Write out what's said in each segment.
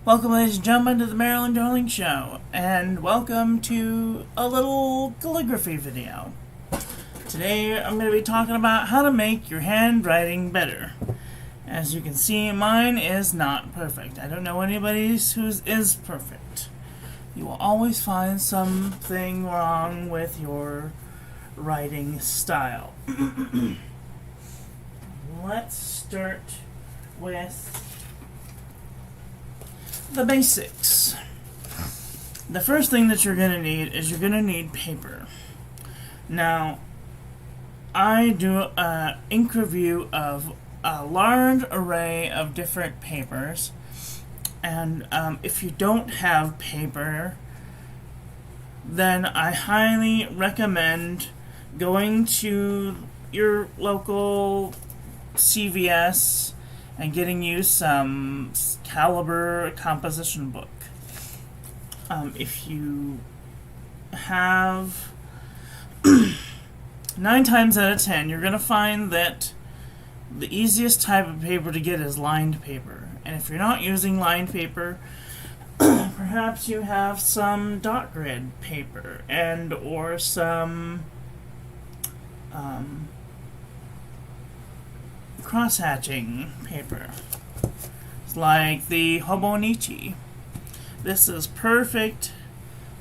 Welcome, ladies and gentlemen, to the Marilyn Darling Show, and welcome to a little calligraphy video. Today, I'm going to be talking about how to make your handwriting better. As you can see, mine is not perfect. I don't know anybody whose is perfect. You will always find something wrong with your writing style. Let's start with the basics. The first thing that you're going to need is you're going to need paper. Now, I do an ink review of a large array of different papers, and if you don't have paper, then I highly recommend going to your local CVS and getting you some Caliber composition book. If you have 9 times out of 10, you're going to find that the easiest type of paper to get is lined paper. And if you're not using lined paper, perhaps you have some dot grid paper and or some cross-hatching paper. It's like the Hobonichi. This is perfect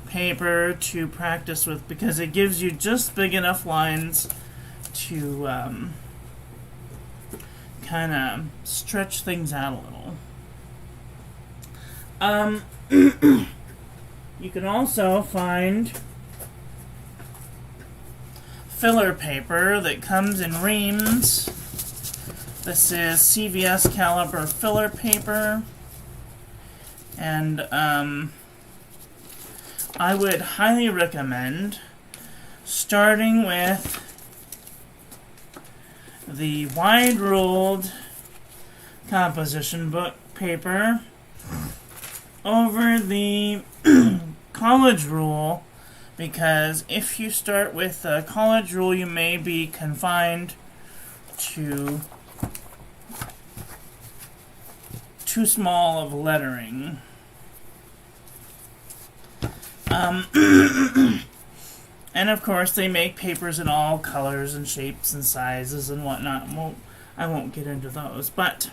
paper to practice with because it gives you just big enough lines to kind of stretch things out a little. You can also find filler paper that comes in reams. This is CVS Caliber filler paper, and I would highly recommend starting with the wide ruled composition book paper over the college rule, because if you start with the college rule, you may be confined to too small of lettering. And of course, they make papers in all colors and shapes and sizes and whatnot. I won't get into those, but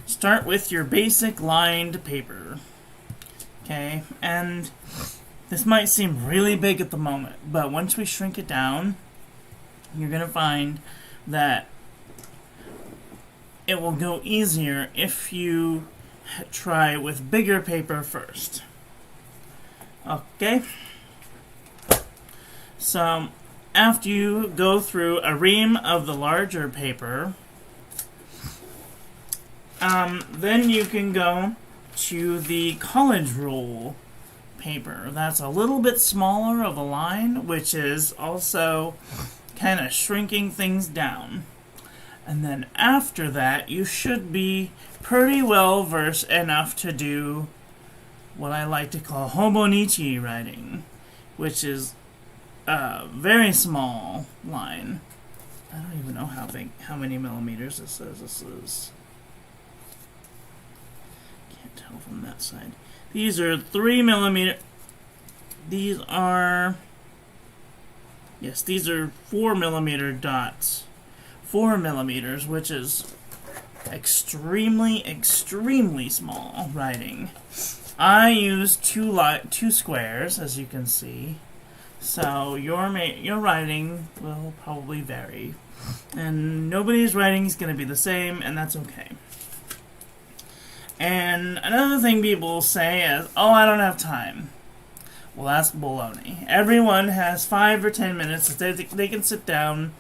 start with your basic lined paper. Okay, and this might seem really big at the moment, but once we shrink it down, you're going to find that it will go easier if you try with bigger paper first. Okay? So, after you go through a ream of the larger paper, then you can go to the college rule paper. That's a little bit smaller of a line, which is also kind of shrinking things down. And then after that, you should be pretty well versed enough to do what I like to call Hobonichi writing, which is a very small line. I don't even know how many millimeters this is. This is... can't tell from that side. These are 3 millimeter. These are... yes, these are 4 millimeter dots. 4 millimeters, which is extremely, extremely small writing. I use two squares, as you can see, so your writing will probably vary, and nobody's writing is going to be the same, and that's okay. And another thing people will say is, "Oh, I don't have time." Well, that's baloney. Everyone has 5 or 10 minutes that they can sit down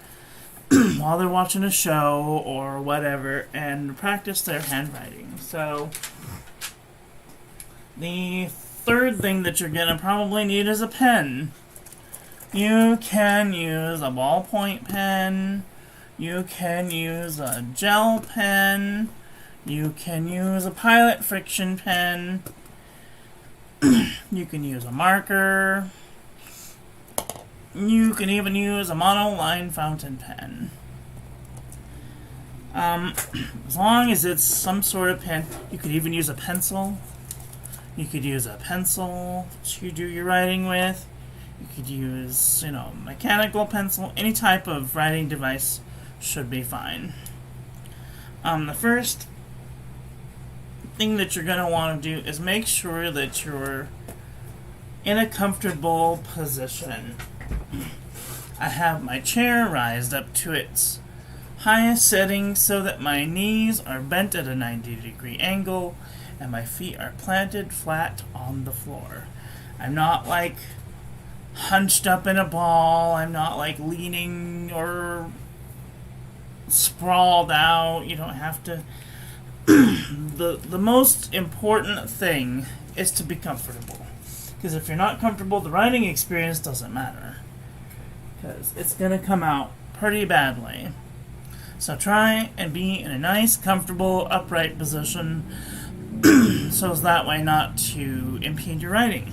while they're watching a show or whatever and practice their handwriting. So the third thing that you're gonna probably need is a pen. You can use a ballpoint pen, you can use a gel pen, you can use a Pilot friction pen, you can use a marker, you can even use a monoline fountain pen. As long as it's some sort of pen, you could even use a pencil. You could use a pencil to do your writing with. You could use, mechanical pencil. Any type of writing device should be fine. The first thing that you're going to want to do is make sure that you're in a comfortable position. I have my chair raised up to its highest setting so that my knees are bent at a 90-degree angle and my feet are planted flat on the floor. I'm not like hunched up in a ball. I'm not like leaning or sprawled out. You don't have to. The most important thing is to be comfortable. Because if you're not comfortable, the writing experience doesn't matter. Because it's going to come out pretty badly. So try and be in a nice, comfortable, upright position so as that way not to impede your writing.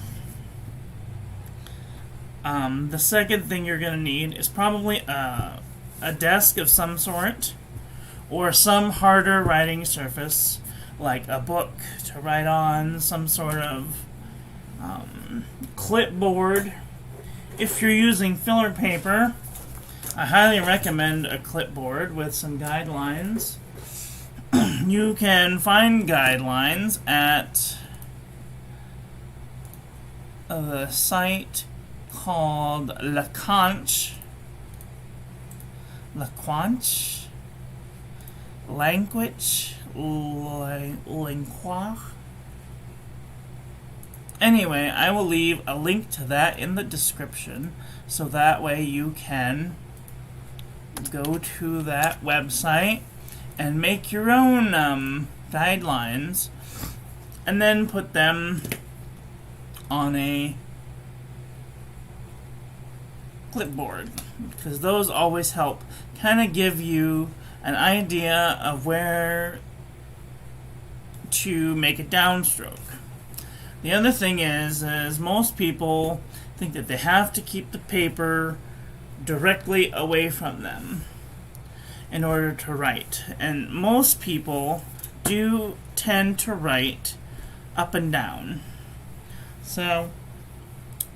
The second thing you're going to need is probably a desk of some sort or some harder writing surface like a book to write on, some sort of clipboard. If you're using filler paper, I highly recommend a clipboard with some guidelines. You can find guidelines at the site called Language. Anyway, I will leave a link to that in the description, so that way you can go to that website and make your own guidelines and then put them on a clipboard, because those always help kind of give you an idea of where to make a downstroke. The other thing is most people think that they have to keep the paper directly away from them in order to write. And most people do tend to write up and down. So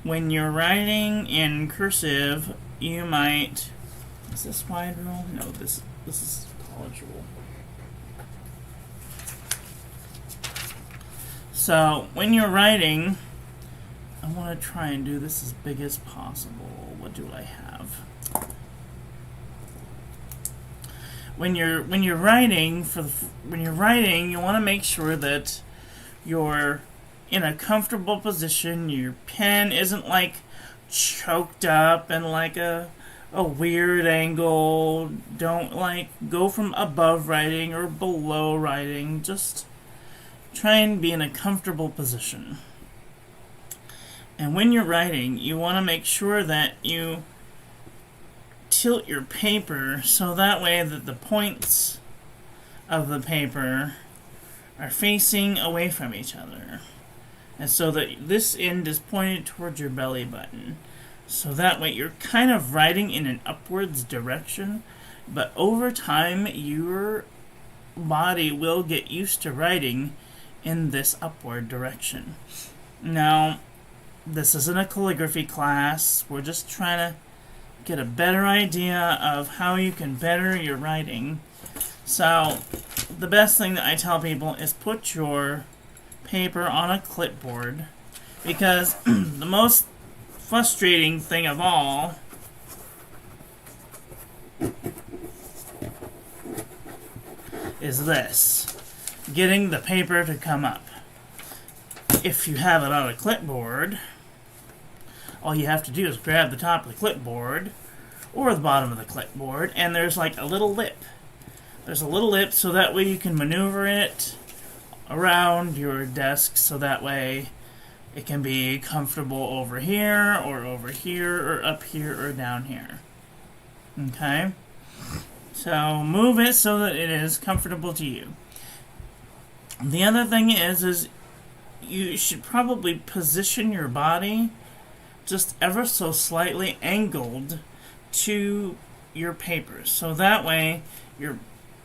when you're writing in cursive, you might... Is this wide rule? No, this is college rule. So when you're writing, I want to try and do this as big as possible. What do I have? When you're writing, you want to make sure that you're in a comfortable position. Your pen isn't like choked up and like a weird angle. Don't like go from above writing or below writing. Just try and be in a comfortable position. And when you're writing, you want to make sure that you tilt your paper so that way that the points of the paper are facing away from each other. And so that this end is pointed towards your belly button. So that way you're kind of writing in an upwards direction, but over time your body will get used to writing in this upward direction. Now, this isn't a calligraphy class. We're just trying to get a better idea of how you can better your writing. So, the best thing that I tell people is put your paper on a clipboard, because the most frustrating thing of all is this: getting the paper to come up. If you have it on a clipboard, all you have to do is grab the top of the clipboard or the bottom of the clipboard, and there's like a little lip. There's a little lip so that way you can maneuver it around your desk so that way it can be comfortable over here or up here or down here. Okay? So move it so that it is comfortable to you. The other thing is you should probably position your body just ever so slightly angled to your paper. So that way your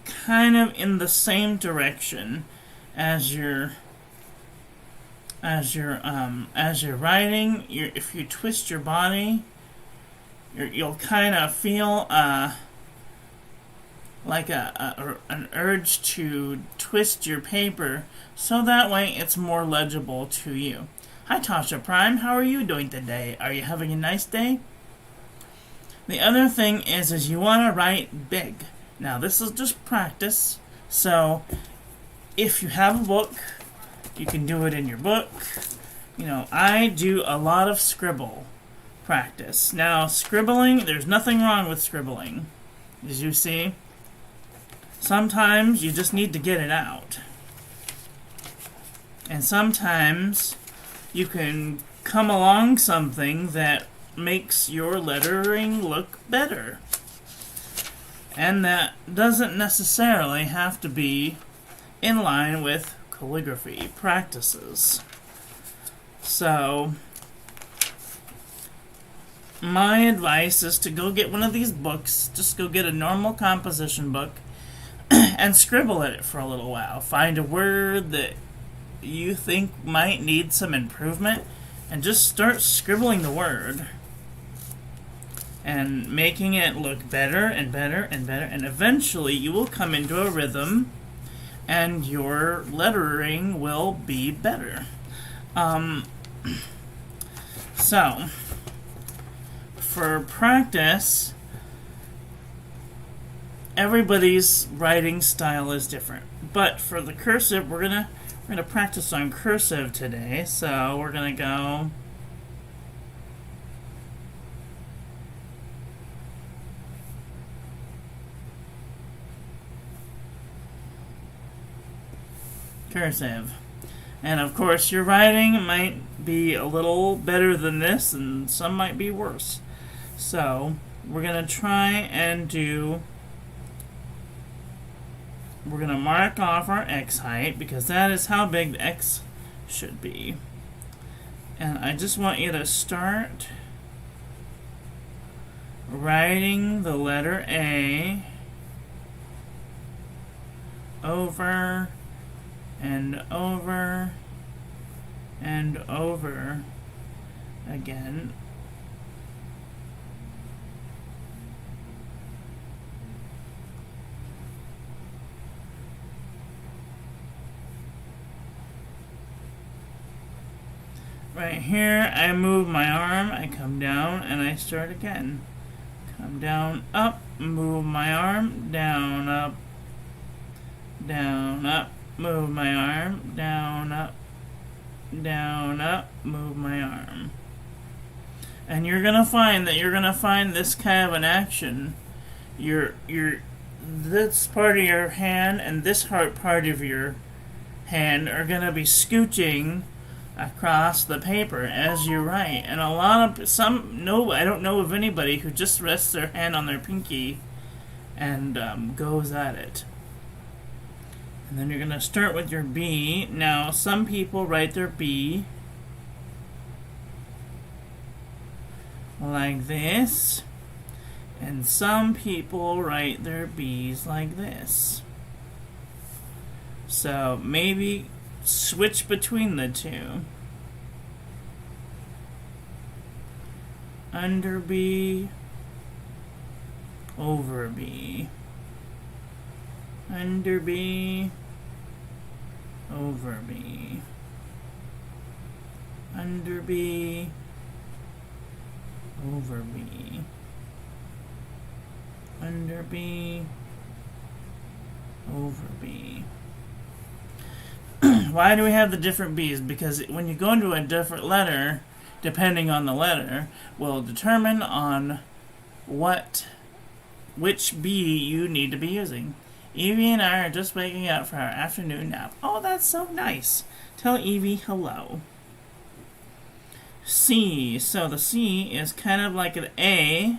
kind of in the same direction as you're writing. If you twist your body, you'll kind of feel like an urge to twist your paper, so that way it's more legible to you. Hi Tasha Prime, how are you doing today? Are you having a nice day? The other thing is you want to write big. Now this is just practice, so if you have a book, you can do it in your book. I do a lot of scribble practice. Now scribbling, there's nothing wrong with scribbling, as you see. Sometimes you just need to get it out. And sometimes you can come along something that makes your lettering look better. And that doesn't necessarily have to be in line with calligraphy practices. So, my advice is to go get one of these books. Just go get a normal composition book and scribble at it for a little while. Find a word that you think might need some improvement and just start scribbling the word and making it look better and better and better, and eventually you will come into a rhythm and your lettering will be better. So for practice, everybody's writing style is different, but for the cursive, we're gonna practice on cursive today. So we're gonna go cursive. And of course your writing might be a little better than this and some might be worse. So we're gonna try and we're gonna mark off our X height because that is how big the X should be. And I just want you to start writing the letter A over and over and over again. Right here, I move my arm, I come down, and I start again. Come down, up, move my arm, down, up, move my arm, down, up, move my arm. And you're gonna find this kind of an action. This part of your hand and this part of your hand are gonna be scooching across the paper as you write. And I don't know of anybody who just rests their hand on their pinky and goes at it. And then you're going to start with your B. Now, some people write their B like this, and some people write their B's like this. So, maybe switch between the two. Under B, over B. Under B, over B. Under B, over B. Under B, over B. Why do we have the different B's? Because when you go into a different letter, depending on the letter, will determine on which B you need to be using. Evie and I are just waking up for our afternoon nap. Oh, that's so nice. Tell Evie hello. C. So the C is kind of like an A.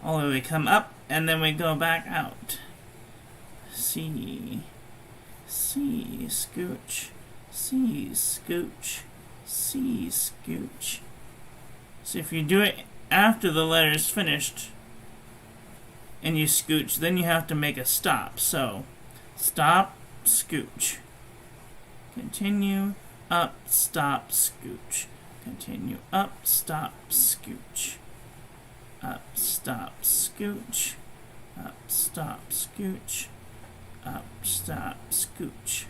All the way we come up, and then we go back out. C. C. Scooch. C. Scooch. C. Scooch. So if you do it after the letter is finished, and you scooch, then you have to make a stop. So, stop, scooch. Continue, up, stop, scooch. Continue, up, stop, scooch. Up, stop, scooch. Up, stop, scooch. Up, stop, scooch.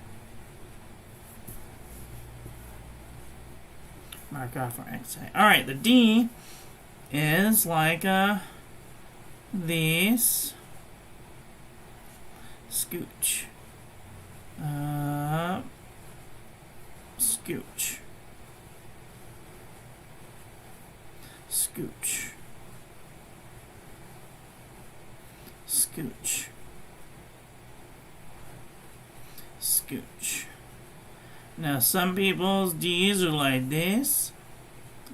Mark off our exit. Alright, the D is like this. Scooch. Up. Scooch. Scooch. Scooch. Scooch. Now some people's D's are like this,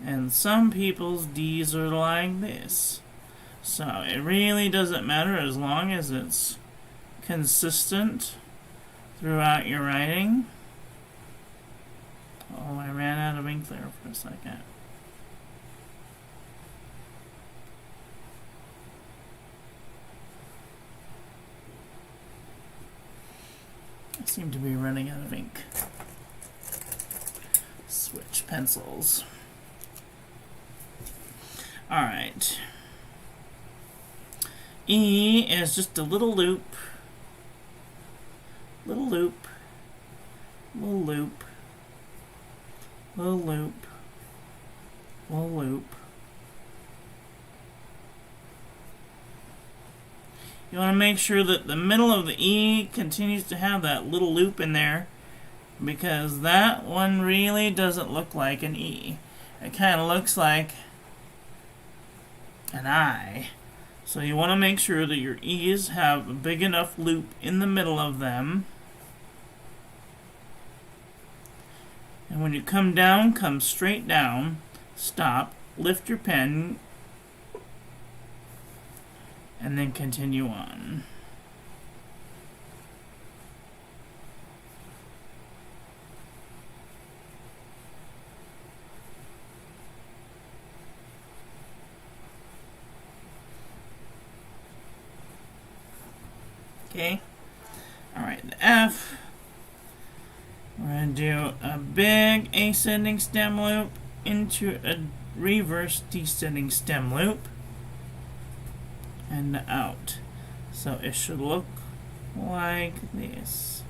and some people's D's are like this. So it really doesn't matter as long as it's consistent throughout your writing. Oh, I ran out of ink there for a second. I seem to be running out of ink. Switch pencils. Alright. E is just a little loop. Little loop. Little loop. Little loop. Little loop. You want to make sure that the middle of the E continues to have that little loop in there, because that one really doesn't look like an E. It kind of looks like an I. So you want to make sure that your E's have a big enough loop in the middle of them. And when you come down, come straight down, stop, lift your pen, and then continue on. Okay. Alright, the F. We're going to do a big ascending stem loop into a reverse descending stem loop and out. So it should look like this.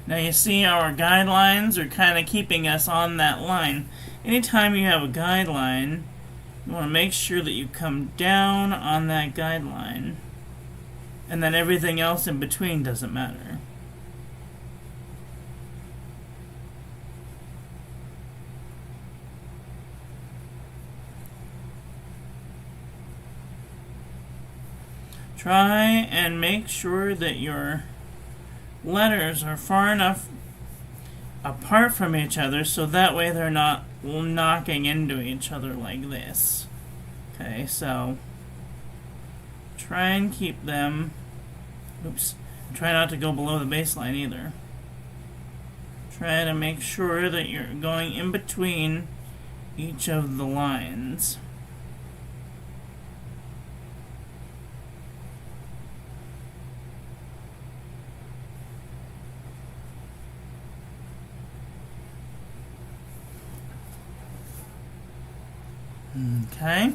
Now you see our guidelines are kind of keeping us on that line. Anytime you have a guideline, you want to make sure that you come down on that guideline, and then everything else in between doesn't matter. Try and make sure that your letters are far enough apart from each other so that way they're not knocking into each other like this. Okay, so try and keep them, oops, try not to go below the baseline either. Try to make sure that you're going in between each of the lines. Okay,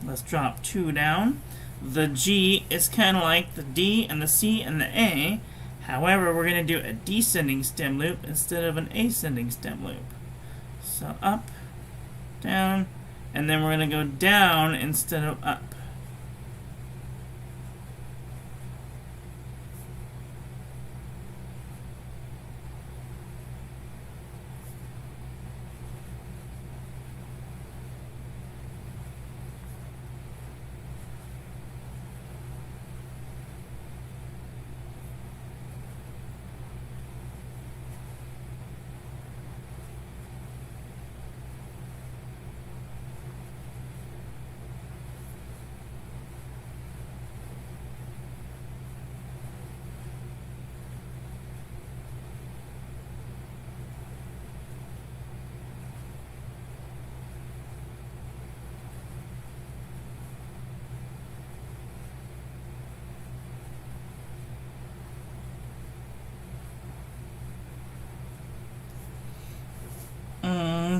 let's drop 2 down. The G is kind of like the D and the C and the A. However, we're going to do a descending stem loop instead of an ascending stem loop. So up, down, and then we're going to go down instead of up.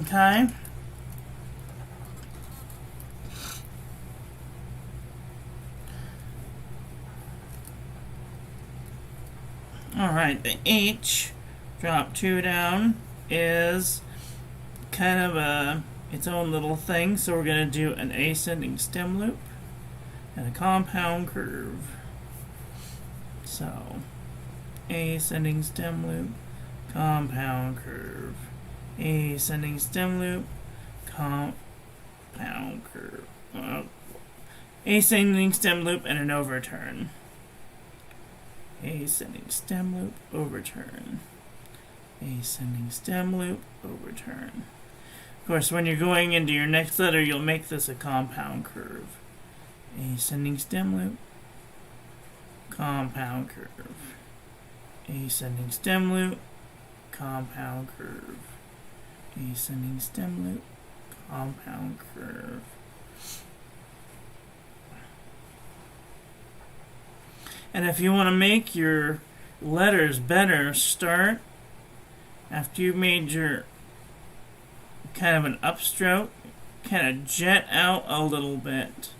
Okay. Alright, the H, drop 2 down, is kind of its own little thing, so we're going to do an ascending stem loop and a compound curve. So, ascending stem loop, compound curve, ascending stem loop, compound curve, ascending stem loop, and an overturn. Ascending stem loop, overturn. Ascending stem loop, overturn. Of course, when you're going into your next letter, you'll make this a compound curve. Ascending stem loop, compound curve. Ascending stem loop, compound curve. Ascending stem loop, compound curve. And if you want to make your letters better, start after you've made your kind of an upstroke, kind of jet out a little bit,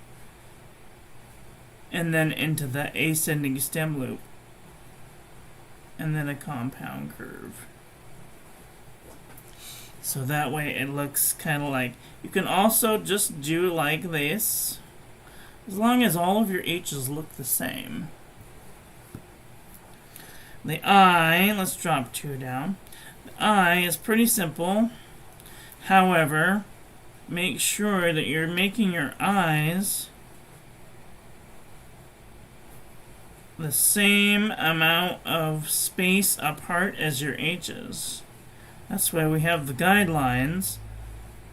and then into the ascending stem loop, and then a compound curve. So that way it looks kind of like, you can also just do like this, as long as all of your H's look the same. The I, let's drop 2 down. The I is pretty simple. However, make sure that you're making your I's the same amount of space apart as your H's. That's why we have the guidelines,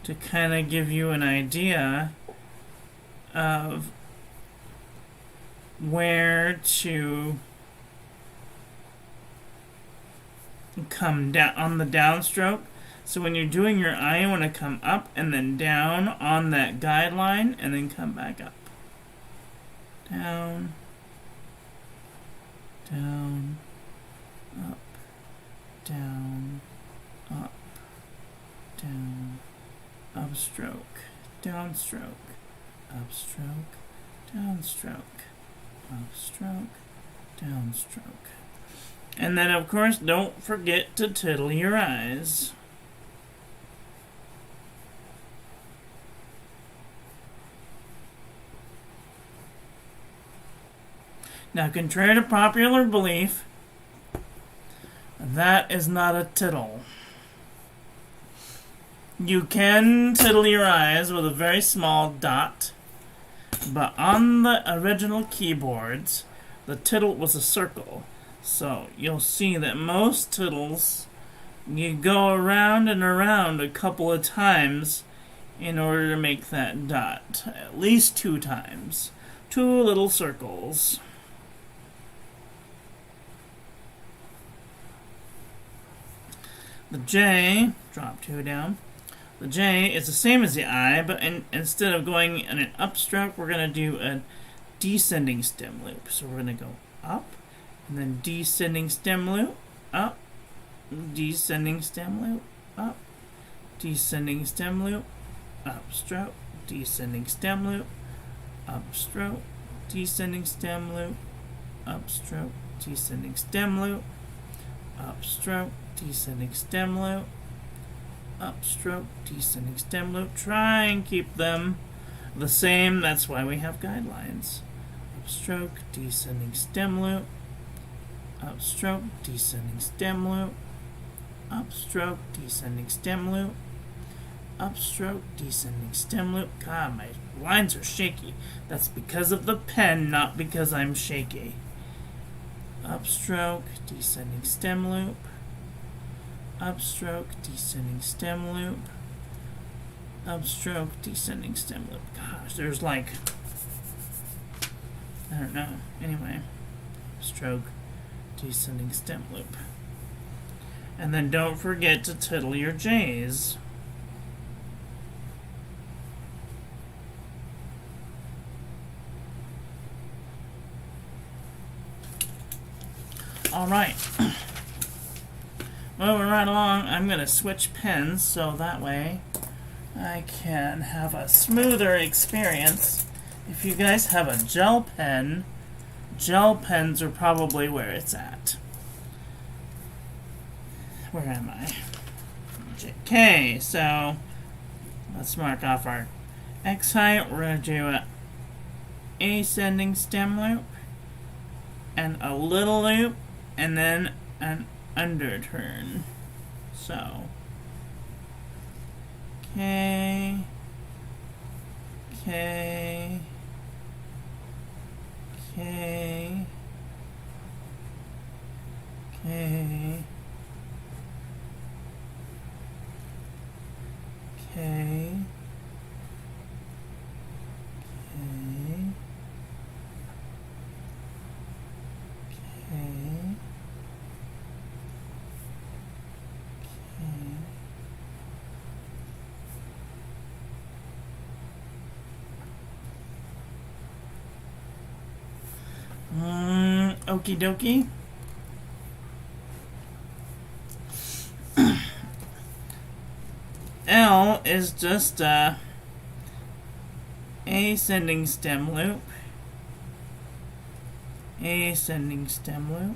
to kind of give you an idea of where to come down on the downstroke. So when you're doing your I, you want to come up and then down on that guideline, and then come back up. Down, down, up, down, up, down, upstroke, downstroke, upstroke, downstroke, upstroke, downstroke. And then, of course, don't forget to tittle your eyes. Now, contrary to popular belief, that is not a tittle. You can tittle your eyes with a very small dot, but on the original keyboards, the tittle was a circle. So you'll see that most tittles, you go around and around a couple of times in order to make that dot. At least 2 times. 2 little circles. The J, drop 2 down. The J is the same as the I, but instead of going in an upstroke, we're going to do a descending stem loop. So we're going to go up, and then descending stem loop, up, descending stem loop, up, descending stem loop, upstroke, descending stem loop, upstroke, descending stem loop, upstroke, descending stem loop, upstroke, descending stem loop, upstroke, descending stem loop. Try and keep them the same. That's why we have guidelines. Upstroke, descending stem loop, upstroke, descending stem loop, upstroke, descending stem loop, upstroke, descending stem loop. God, my lines are shaky. That's because of the pen, not because I'm shaky. Upstroke, descending stem loop, upstroke, descending stem loop, upstroke, descending stem loop. Gosh, there's like, I don't know. Anyway, stroke, descending stem loop. And then don't forget to tittle your J's. Alright. moving right along, I'm going to switch pens so that way I can have a smoother experience. If you guys have a gel pen, gel pens are probably where it's at. Where am I? Okay, so let's mark off our X height. We're going to do a ascending stem loop and a little loop and then an underturn. So, okay, okay, okay, okay, okay, okie dokie. L is just a ascending stem loop, ascending stem loop,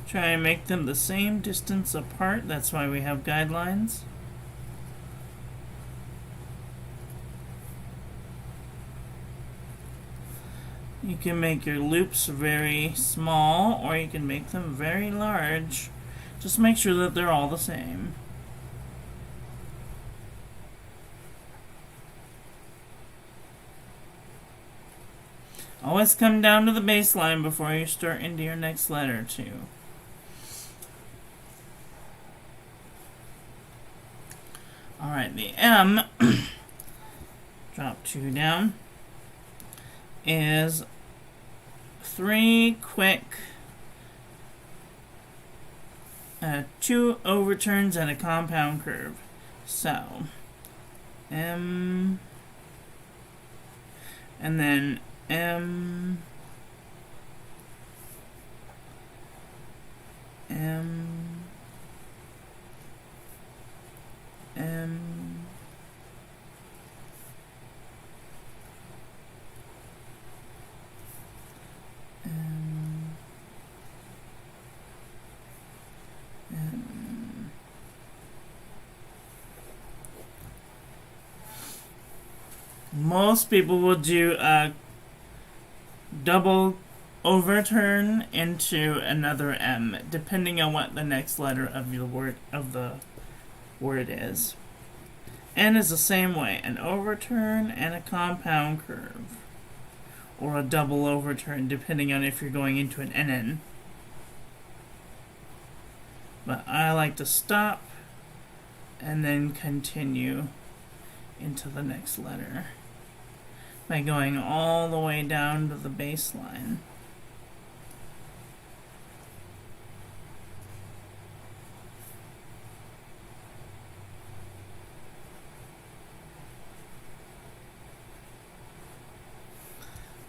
try and make them the same distance apart. That's why we have guidelines. You can make your loops very small or you can make them very large. Just make sure that they're all the same. Always come down to the baseline before you start into your next letter too. Alright, the M, drop 2 down, is 3 quick 2 overturns and a compound curve. So M, and then M, M, M, most people will do a double overturn into another M, depending on what the next letter of the word is. N is the same way, an overturn and a compound curve, or a double overturn, depending on if you're going into an NN. But I like to stop and then continue into the next letter by going all the way down to the baseline.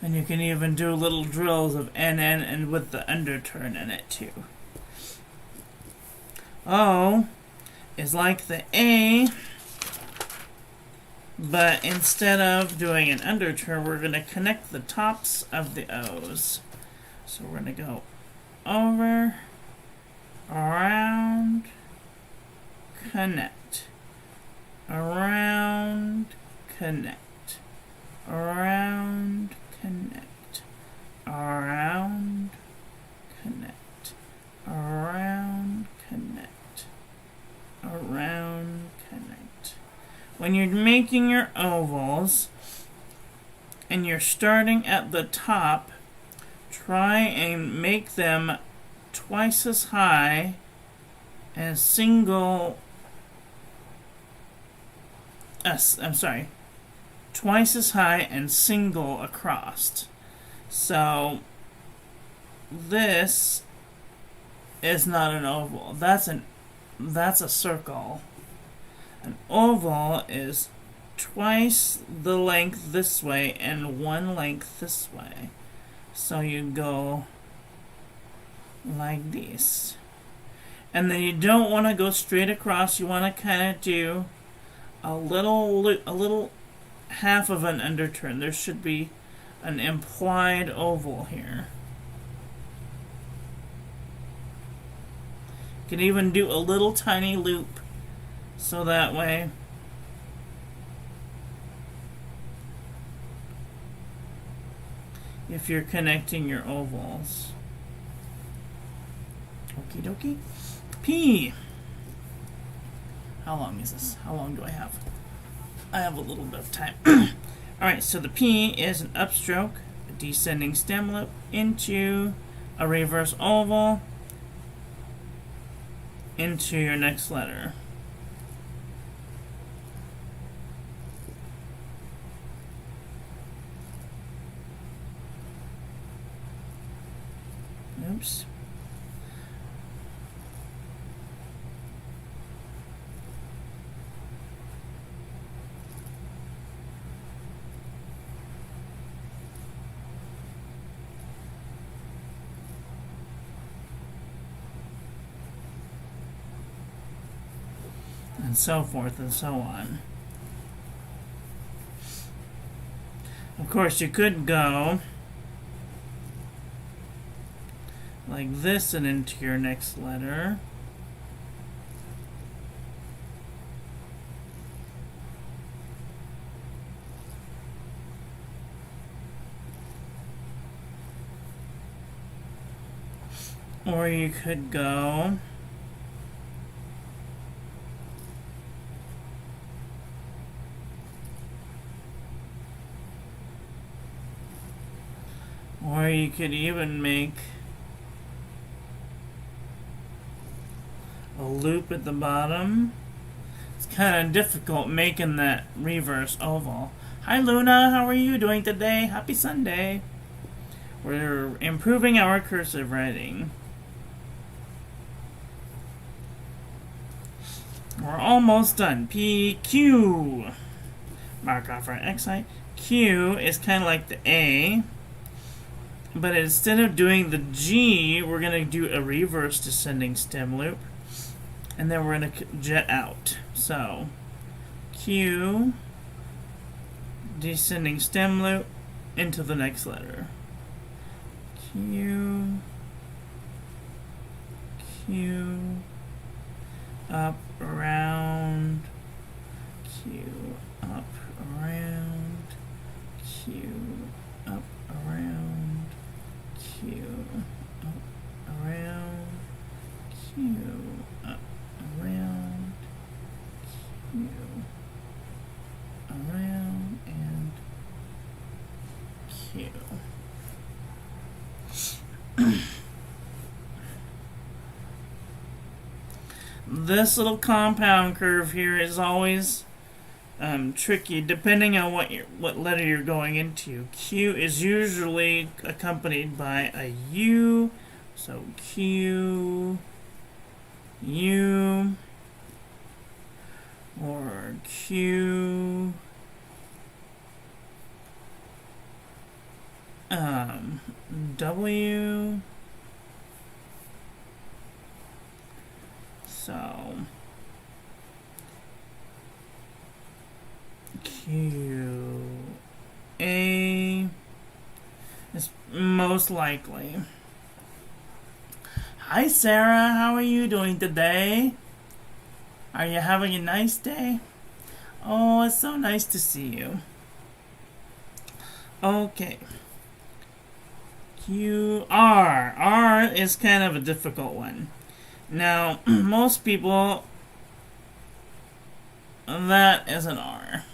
And you can even do little drills of NN and with the underturn in it too. O is like the A, but instead of doing an underturn, we're going to connect the tops of the O's. So we're going to go over, around, connect, around, connect, around, connect, around, connect, around, connect, around, connect. When you're making your ovals and you're starting at the top, try and make them twice as high as twice as high and single across. So this is not an oval. That's a circle. An oval is twice the length this way and one length this way. So you go like this. And then you don't want to go straight across. You want to kind of do a little half of an underturn. There should be an implied oval here. You can even do a little tiny loop, so that way if you're connecting your ovals. Okie dokie. P. How long is this? How long do I have? I have a little bit of time. Alright, so the P is an upstroke, a descending stem loop into a reverse oval into your next letter. Oops. And so forth and so on. Of course, you could go like this and into your next letter. Or you could go or you could even make a loop at the bottom. It's kind of difficult making that reverse oval. Hi Luna, how are you doing today? Happy Sunday. We're improving our cursive writing. We're almost done. P, Q. Mark off our X height. Q is kind of like the A, but instead of doing the G, we're going to do a reverse descending stem loop, and then we're going to jet out. So, Q, descending stem loop into the next letter. Q, Q, up, around, Q, up, around, Q, up, around, Q, up, around, Q, up, around, Q, around, and Q. This little compound curve here is always tricky depending on what letter you're going into. Q is usually accompanied by a U, so Q, U, or Q, W. So Q, A is most likely. Hi Sarah, how are you doing today? Are you having a nice day? Oh, it's so nice to see you. Okay. Q, R. R is kind of a difficult one. Now, most people, that is an R.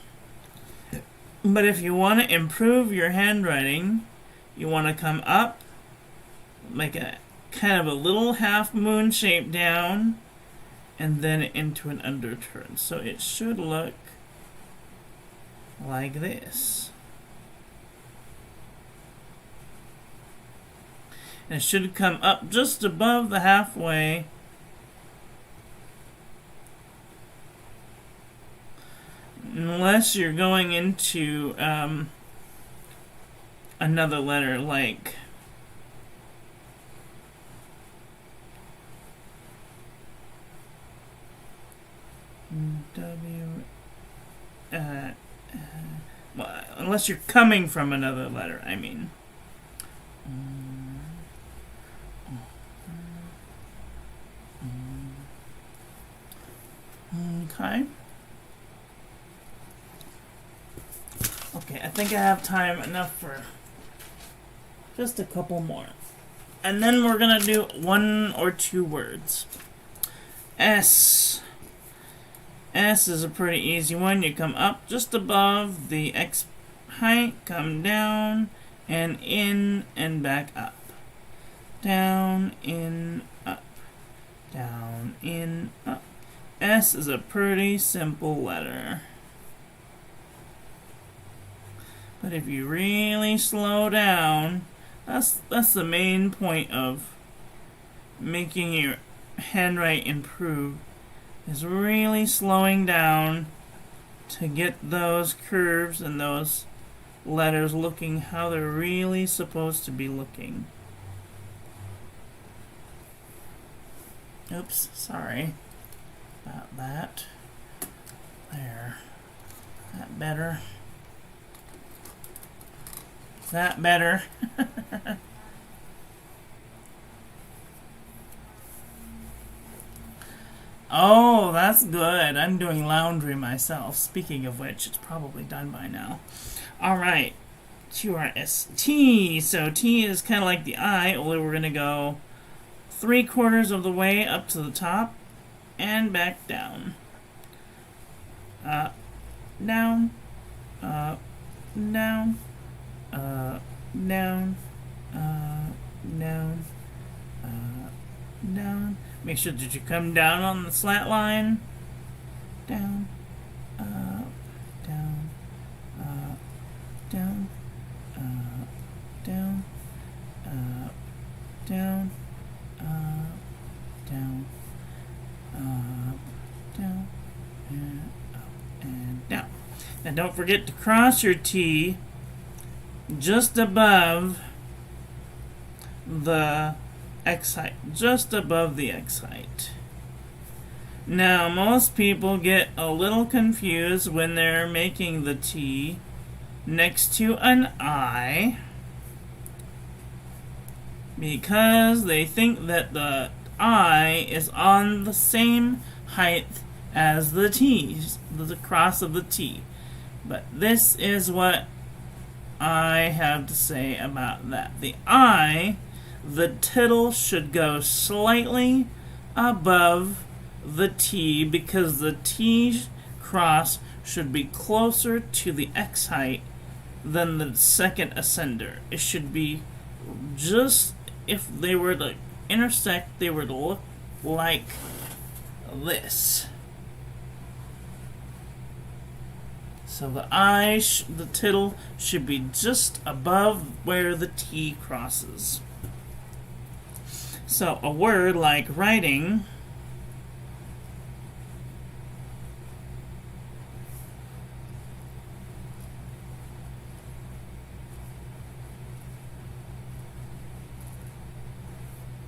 But if you want to improve your handwriting, you want to come up, make a kind of a little half moon shape down, and then into an underturn. So it should look like this. And it should come up just above the halfway. unless you're going into another letter like W. Well, unless you're coming from another letter, I mean. Okay. Okay, I think I have time enough for just a couple more. And then we're gonna do 1 or 2 words. S. S is a pretty easy one. You come up just above the X height, come down, and in, and back up. Down, in, up. Down, in, up. S is a pretty simple letter. But if you really slow down, that's the main point of making your handwriting improve, is really slowing down to get those curves and those letters looking how they're really supposed to be looking. Oops, sorry about that. There. That better. That better. Oh, that's good. I'm doing laundry myself. Speaking of which, it's probably done by now. Alright. QRST. So T is kind of like the I, only we're going to go 3/4 of the way up to the top and back down. Down. Down. Down. Down. Down. Make sure that you come down on the slat line. Down. Up. Down. Up. Down. Up. Down. Up. Down. Up. Down. Up. Down. And up and down. And don't forget to cross your T just above the X height. Just above the X height. Now, most people get a little confused when they're making the T next to an I, because they think that the I is on the same height as the T, the cross of the T. But this is what I have to say about that. The I, the tittle should go slightly above the T, because the T cross should be closer to the X height than the second ascender. It should be just, if they were to intersect, they were to look like this. So the I, the tittle, should be just above where the T crosses. So a word like writing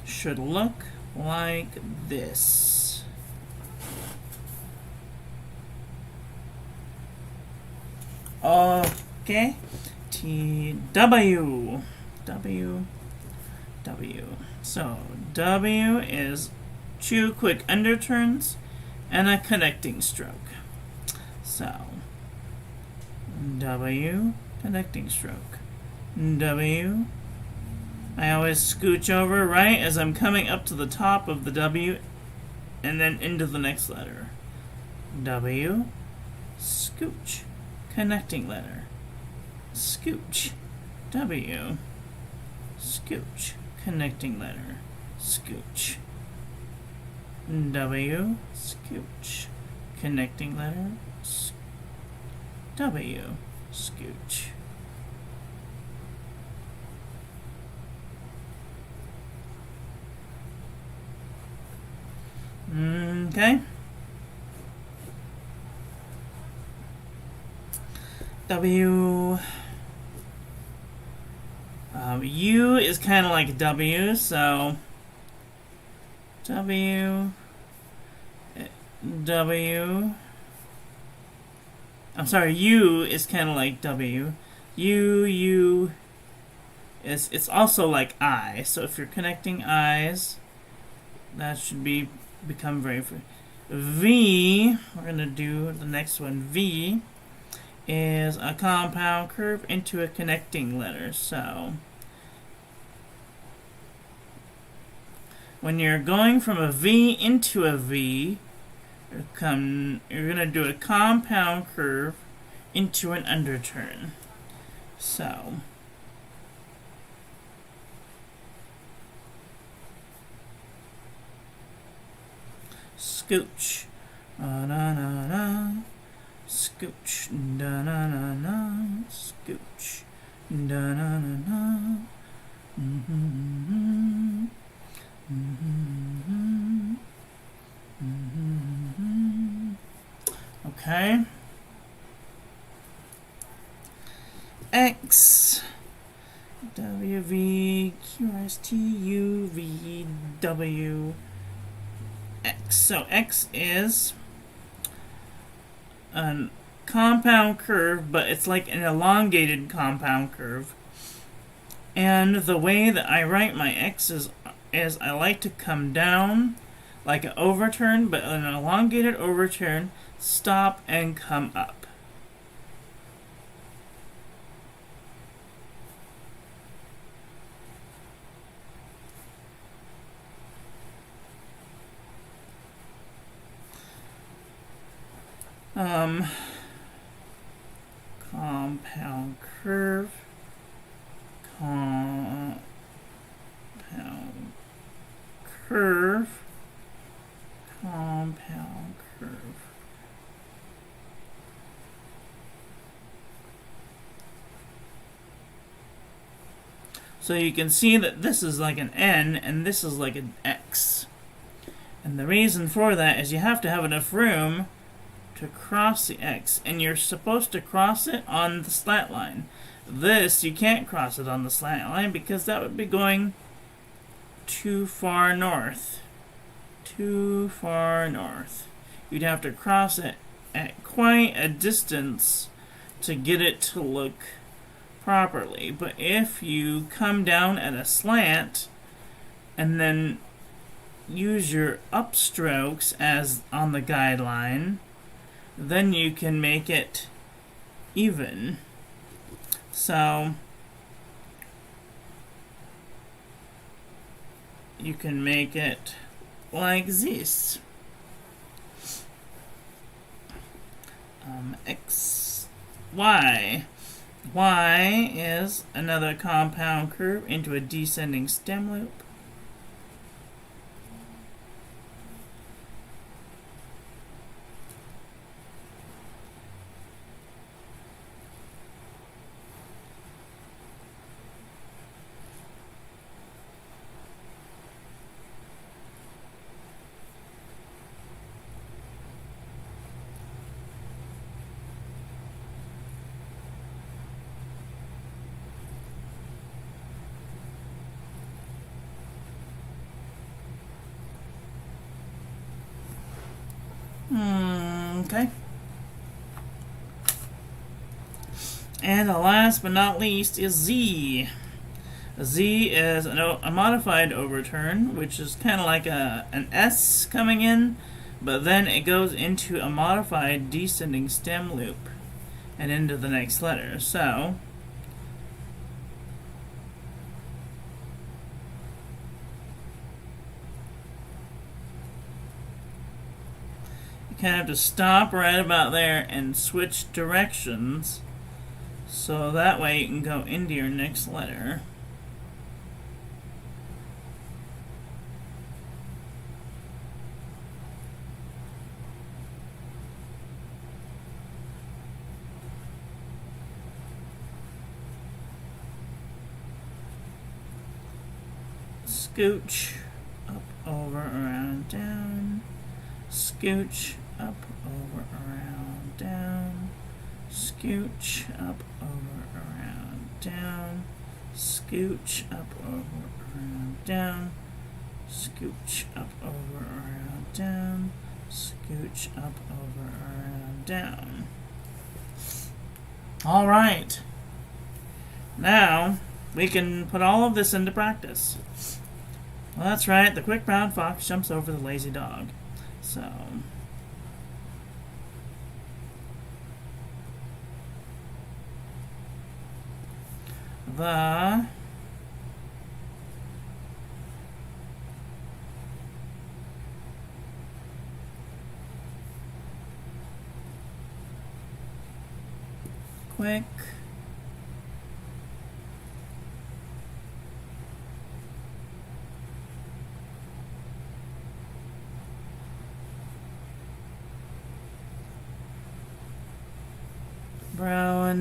should look like this. Okay. T-W. W. W. So, W is 2 quick underturns and a connecting stroke. So, W, connecting stroke. W. I always scooch over right as I'm coming up to the top of the W and then into the next letter. W, scooch, connecting letter. Scooch. W, scooch, connecting letter. Scooch. W, scooch, connecting letter. W, scooch. Okay. W. U is kind of like W, so W. I'm sorry, U is kind of like W. U. It's also like I. So if you're connecting I's, that should become very free. V, we're going to do the next one. V is a compound curve into a connecting letter. So when you're going from a V into a V, you're going to do a compound curve into an underturn. So scooch, da-na-na-na, scooch, da-na-na-na, scooch, da-na-na-na, mm-hmm, mm-hmm, mm-hmm. Okay. X, W, V, Q, S, T, U, V, W, X. So X is a compound curve, but it's like an elongated compound curve. And the way that I write my X is I like to come down like an overturn, but an elongated overturn, stop and come up. Compound curve, compound curve, compound curve. So you can see that this is like an N and this is like an X. And the reason for that is you have to have enough room to cross the X, and you're supposed to cross it on the slant line. This, you can't cross it on the slant line because that would be going too far north. Too far north. You'd have to cross it at quite a distance to get it to look properly. But if you come down at a slant and then use your upstrokes as on the guideline, then you can make it even. So you can make it like this. X, Y. Y is another compound curve into a descending stem loop. Okay. And the last but not least is Z. Z is a modified overturn, which is kind of like an S coming in, but then it goes into a modified descending stem loop and into the next letter. So kind of have to stop right about there and switch directions, so that way you can go into your next letter. Scooch, up, over, around, down. Scooch, up, over, around, down. Scooch. scooch up, over, around, down, scooch up, over, around, down, scooch up, over, around, down, scooch up, over, around, down. All right. Now we can put all of this into practice. Well, that's right. The quick brown fox jumps over the lazy dog. So the quick brown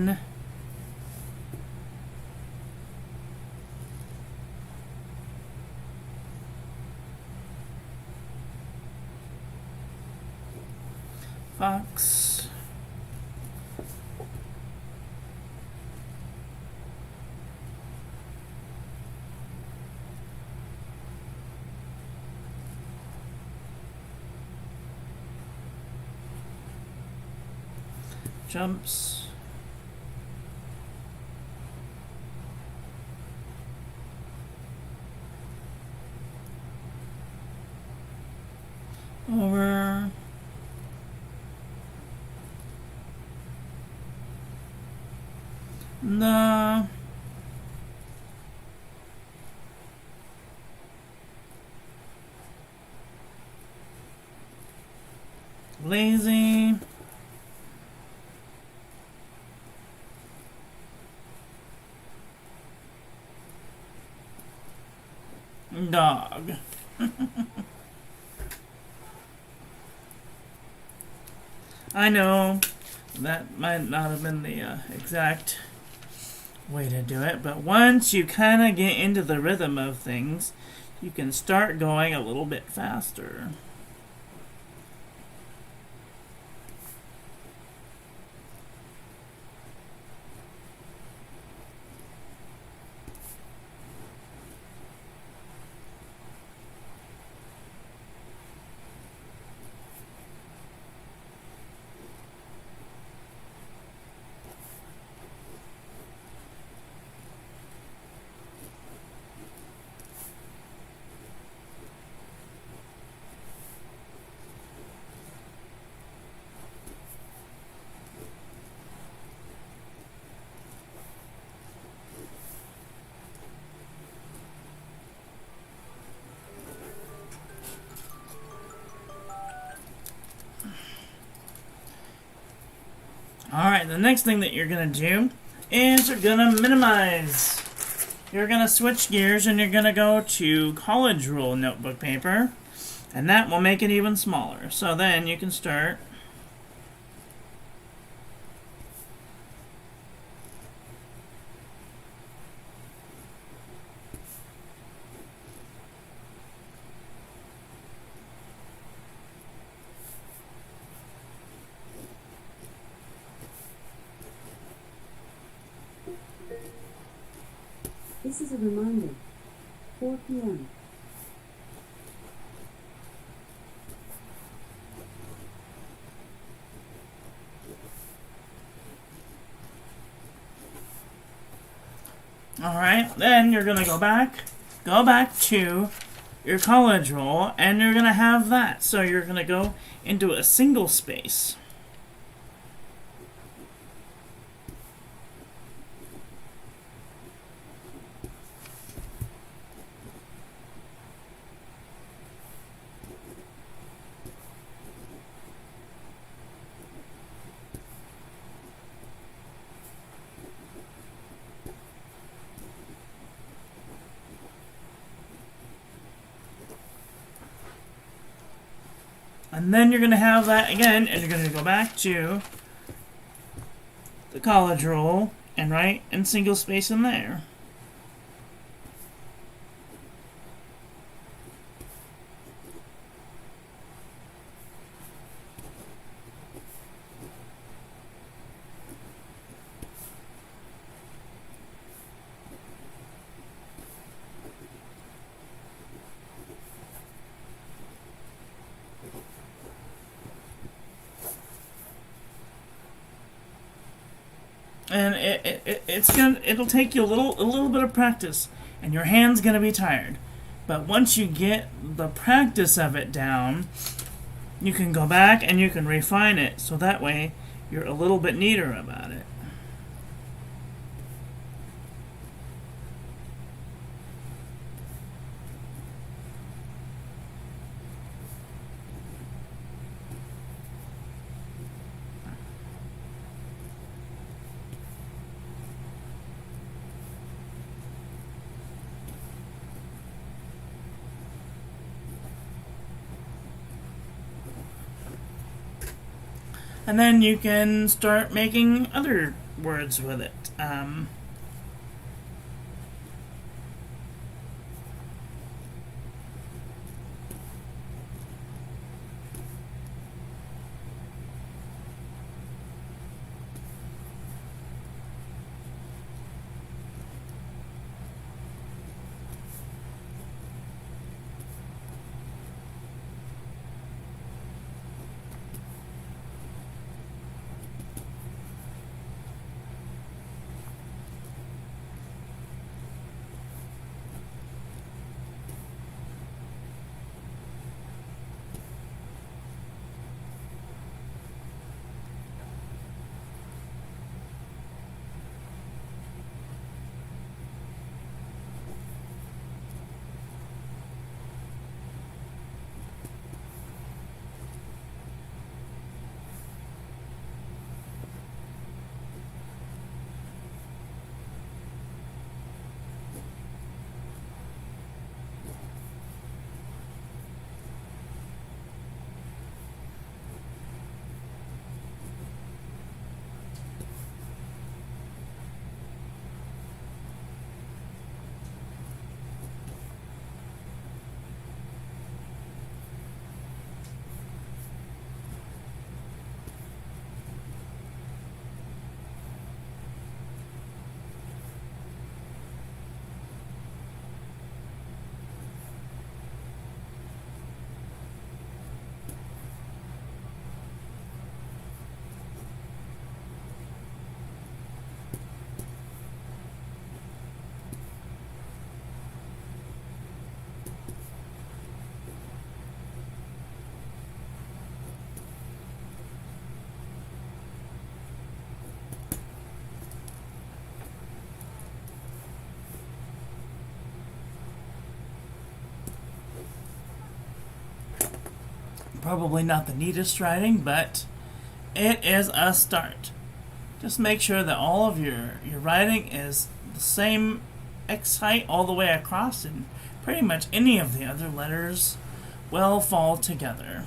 fox jumps over the lazy dog. I know that might not have been the exact way to do it, but once you kind of get into the rhythm of things, you can start going a little bit faster. Alright, the next thing that you're going to do is you're going to minimize. You're going to switch gears and you're going to go to college rule notebook paper, and that will make it even smaller. So then you can start This is a reminder. 4 p.m. Alright, then you're going to go back to your college roll, and you're going to have that. So you're going to go into a single space. And then you're going to have that again, and you're going to go back to the college roll and write in single space in there. and it'll take you a little bit of practice, and your hand's gonna be tired. But once you get the practice of it down, you can go back and you can refine it, so that way you're a little bit neater about it. And then you can start making other words with it. Probably not the neatest writing, but it is a start. Just make sure that all of your writing is the same X height all the way across, and pretty much any of the other letters will fall together.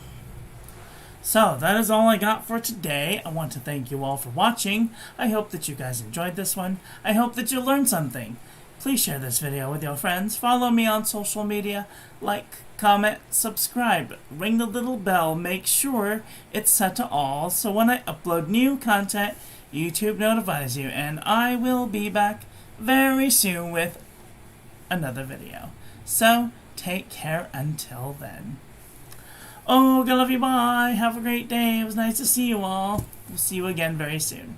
So that is all I got for today. I want to thank you all for watching. I hope that you guys enjoyed this one. I hope that you learned something. Please share this video with your friends. Follow me on social media. Like, comment, subscribe, ring the little bell. Make sure it's set to all, so when I upload new content, YouTube notifies you. And I will be back very soon with another video. So take care until then. Oh, I love you. Bye. Have a great day. It was nice to see you all. We'll see you again very soon.